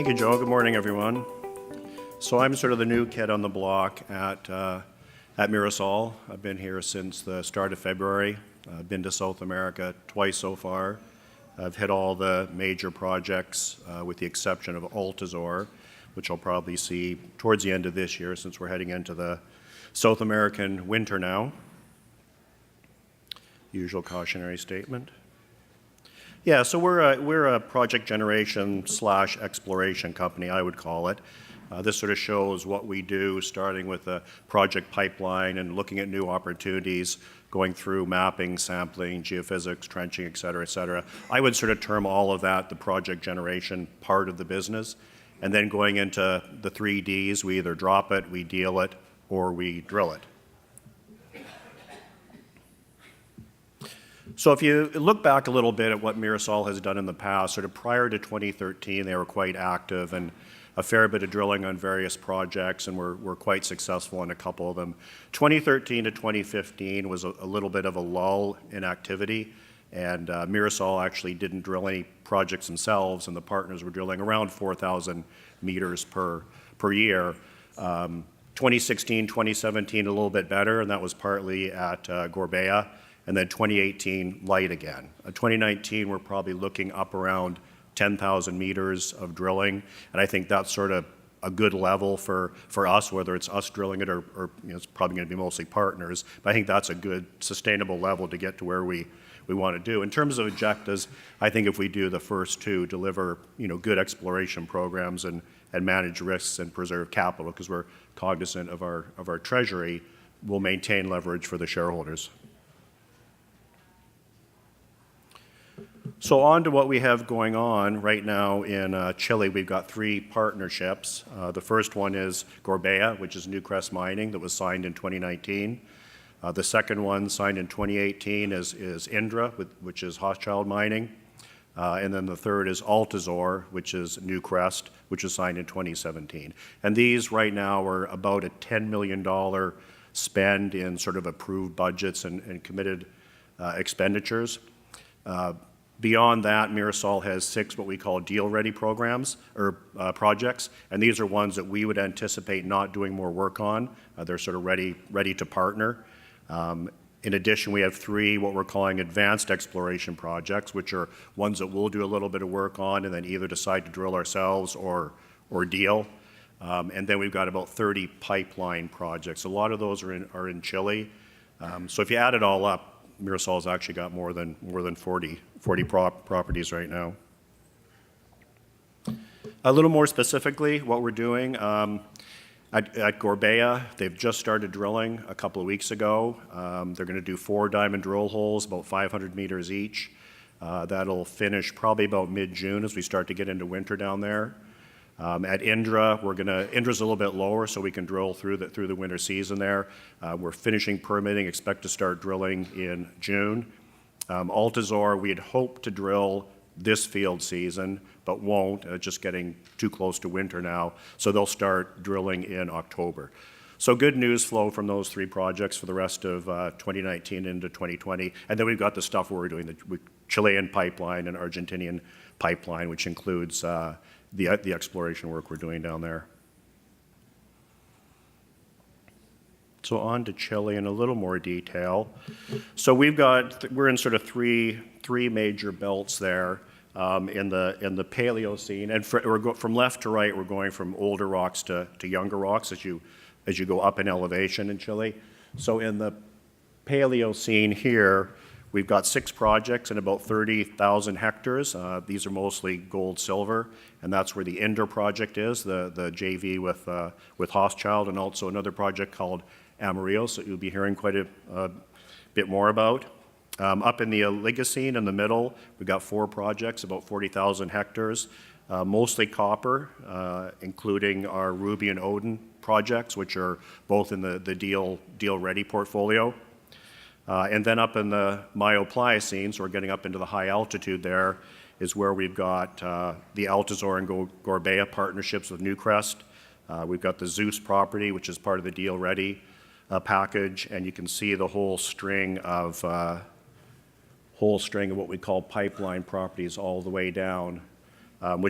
Thank you, Joe. Good morning, everyone. So I'm sort of the new kid on the block at Mirasol. I've been here since the start of February. I've been to South America twice so far. I've hit all the major projects with the exception of Altazor, which I'll probably see towards the end of this year since we're heading into the South American winter now. Usual cautionary statement. Yeah, so we're a project generation / exploration company, I would call it. This sort of shows what we do, starting with a project pipeline and looking at new opportunities, going through mapping, sampling, geophysics, trenching, et cetera, et cetera. I would sort of term all of that the project generation part of the business. And then going into the 3Ds, we either drop it, we deal it, or we drill it. So if you look back a little bit at what Mirasol has done in the past, sort of prior to 2013, they were quite active and a fair bit of drilling on various projects, and we're quite successful in a couple of them. 2013 to 2015 was a little bit of a lull in activity, and Mirasol actually didn't drill any projects themselves, and the partners were drilling around 4,000 meters per year. 2016, 2017, a little bit better, and that was partly at Gorbea. And then 2018, light again. 2019, we're probably looking up around 10,000 meters of drilling, and I think that's sort of a good level for us, whether it's us drilling it or it's probably going to be mostly partners, but I think that's a good sustainable level to get to where we want to do. In terms of objectives, I think if we do the first two, deliver good exploration programs and manage risks and preserve capital, because we're cognizant of our treasury, we'll maintain leverage for the shareholders. So on to what we have going on right now in Chile. We've got 3 partnerships. The first one is Gorbea, which is Newcrest Mining, that was signed in 2019. The second one, signed in 2018, is Indra, which is Hochschild Mining. And then the third is Altazor, which is Newcrest, which was signed in 2017. And these right now are about a $10 million spend in sort of approved budgets and committed expenditures. Beyond that, Mirasol has 6 what we call deal-ready programs or projects, and these are ones that we would anticipate not doing more work on. They're sort of ready to partner. In addition, we have 3 what we're calling advanced exploration projects, which are ones that we'll do a little bit of work on and then either decide to drill ourselves or deal. And then we've got about 30 pipeline projects. A lot of those are in Chile. So if you add it all up, Mirasol's actually got more than 40 properties right now. A little more specifically, what we're doing at Gorbea, they've just started drilling a couple of weeks ago. They're going to do 4 diamond drill holes, about 500 meters each. That'll finish probably about mid-June as we start to get into winter down there. At Indra, Indra's a little bit lower, so we can drill through the winter season there. We're finishing permitting, expect to start drilling in June. Altazor, we had hoped to drill this field season, but won't, just getting too close to winter now, so they'll start drilling in October. So good news flow from those 3 projects for the rest of 2019 into 2020. And then we've got the stuff where we're doing the Chilean pipeline and Argentinian pipeline, which includes the exploration work we're doing down there. So on to Chile in a little more detail. So we're in sort of three major belts there in the Paleocene, and from left to right, we're going from older rocks to younger rocks as you go up in elevation in Chile. So in the Paleocene here, we've got 6 projects and about 30,000 hectares. These are mostly gold, silver, and that's where the Indra project is, the JV with Hochschild, and also another project called Amarillos that you'll be hearing quite a bit more about. Up in the Oligocene in the middle, we've got 4 projects, about 40,000 hectares, mostly copper, including our Ruby and Odin projects, which are both in the deal-ready portfolio. And then up in the Myo-Pliocene, so we're getting up into the high altitude there, is where we've got the Altazor and Gorbea partnerships with Newcrest. We've got the Zeus property, which is part of the deal-ready package, and you can see the whole string of what we call pipeline properties all the way down,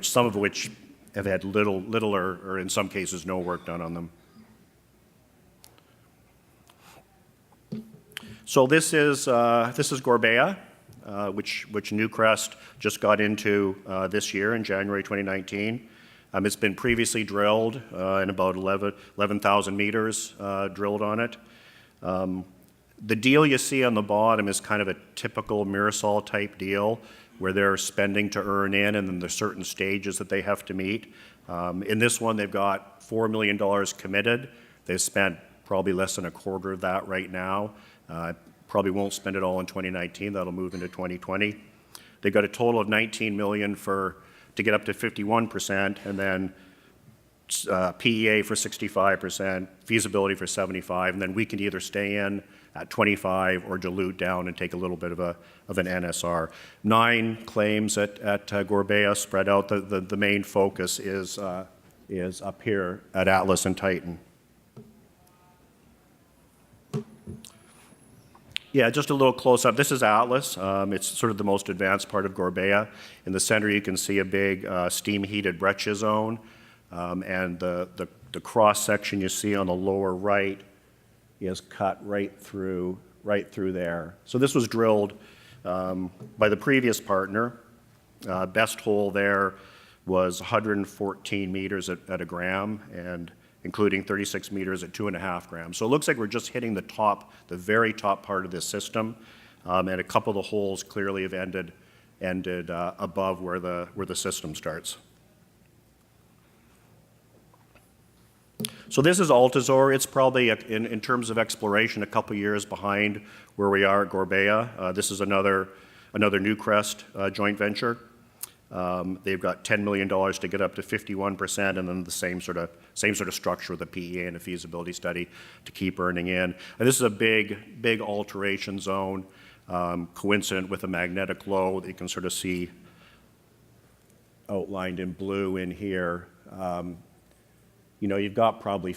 some of which have had little or in some cases no work done on them. So this is Gorbea, which Newcrest just got into this year in January 2019. It's been previously drilled in about 11,000 meters drilled on it. The deal you see on the bottom is kind of a typical Mirasol type deal where they're spending to earn in, and then there's certain stages that they have to meet. In this one, they've got $4 million committed. They've spent probably less than a quarter of that right now. Probably won't spend it all in 2019. That'll move into 2020. They've got a total of $19 million to get up to 51%, and then PEA for 65%, feasibility for 75%, and then we can either stay in at 25 or dilute down and take a little bit of an NSR. 9 claims at Gorbea spread out. The main focus is up here at Atlas and Titan. Yeah, just a little close-up. This is Atlas. It's sort of the most advanced part of Gorbea. In the center, you can see a big steam-heated breccia zone, and the cross-section you see on the lower right is cut right through there. So this was drilled by the previous partner. Best hole there was 114 meters at a gram, and including 36 meters at 2.5 grams. So it looks like we're just hitting the very top part of this system, and a couple of the holes clearly have ended above where the system starts. So this is Altazor. It's probably, in terms of exploration, a couple years behind where we are at Gorbea. This is another Newcrest joint venture. They've got $10 million to get up to 51%, and then the same sort of structure with a PEA and a feasibility study to keep earning in. And this is a big alteration zone, coincident with a magnetic low that you can sort of see outlined in blue in here. You've got probably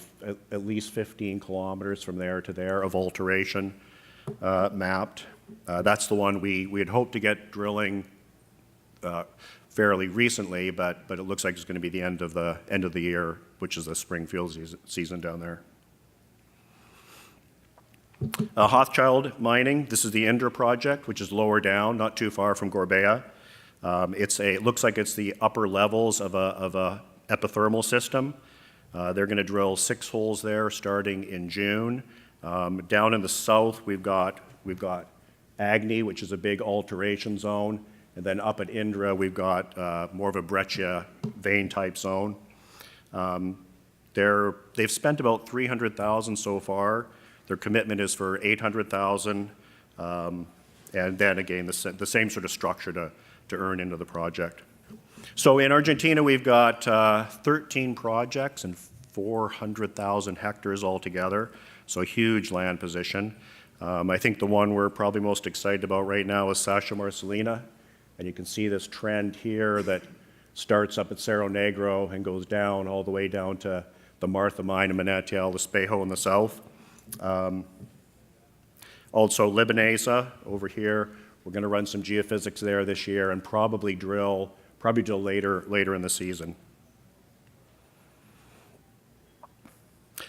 at least 15 kilometers from there to there of alteration mapped. That's the one we had hoped to get drilling fairly recently, but it looks like it's going to be the end of the year, which is the spring field season down there. Hochschild mining. This is the Indra project, which is lower down, not too far from Gorbea. It looks like it's the upper levels of a epithermal system. They're going to drill 6 holes there starting in June. Down in the south, we've got Agni, which is a big alteration zone. And then up at Indra, we've got more of a breccia vein type zone. They've spent about $300,000 so far. Their commitment is for $800,000. And then again, the same sort of structure to earn into the project. So in Argentina, we've got 13 projects and 400,000 hectares altogether. So a huge land position. I think the one we're probably most excited about right now is Sascha Marcelina. And you can see this trend here that starts up at Cerro Negro and goes down all the way down to the Martha Mine and Manantial Espejo in the south. Also Libanesa over here. We're going to run some geophysics there this year and probably drill later in the season.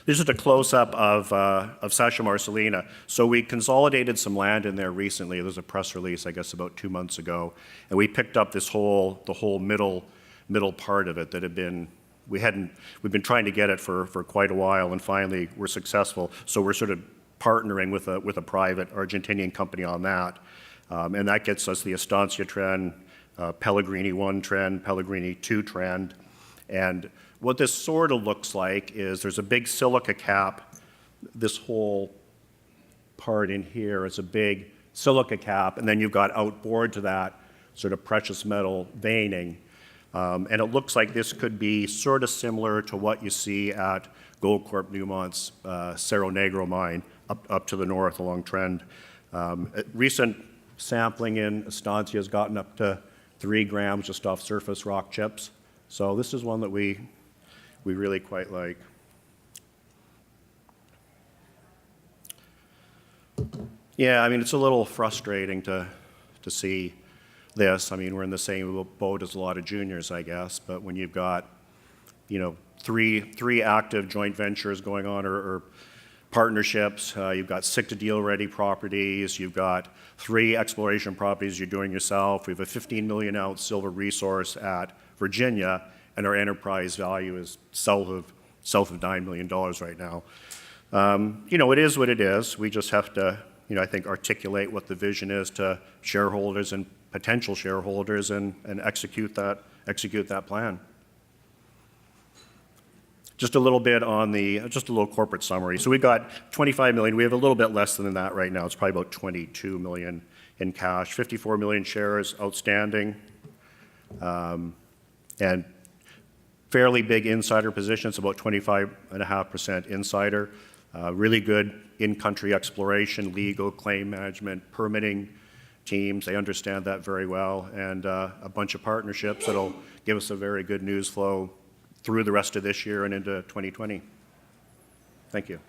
This is a close-up of Sascha Marcelina. So we consolidated some land in there recently. There was a press release, I guess, about 2 months ago, and we picked up the whole middle part of it that we've been trying to get it for quite a while, and finally we're successful. So we're sort of partnering with a private Argentinian company on that, and that gets us the Estancia trend, Pellegrini 1 trend, Pellegrini 2 trend, and what this sort of looks like is there's a big silica cap. This whole part in here is a big silica cap, and then you've got outboard to that sort of precious metal veining. And it looks like this could be sort of similar to what you see at Goldcorp Newmont's Cerro Negro mine up to the north along trend. Recent sampling in Estancia has gotten up to 3 grams just off surface rock chips. So this is one that we really quite like. Yeah, I mean, it's a little frustrating to see this. I mean, we're in the same boat as a lot of juniors, I guess, but when you've got three active joint ventures going on or partnerships. You've got 6 deal-ready properties. You've got 3 exploration properties you're doing yourself. We have a 15 million ounce silver resource at Virginia, and our enterprise value is south of $9 million right now. It is what it is. We just have to, I think, articulate what the vision is to shareholders and potential shareholders and execute that plan. Just a little bit on just a little corporate summary. So we've got 25 million. We have a little bit less than that right now. It's probably about 22 million in cash, 54 million shares outstanding, and fairly big insider positions, about 25.5% insider. Really good in-country exploration, legal, claim management, permitting teams. They understand that very well, and a bunch of partnerships that'll give us a very good news flow through the rest of this year and into 2020. Thank you.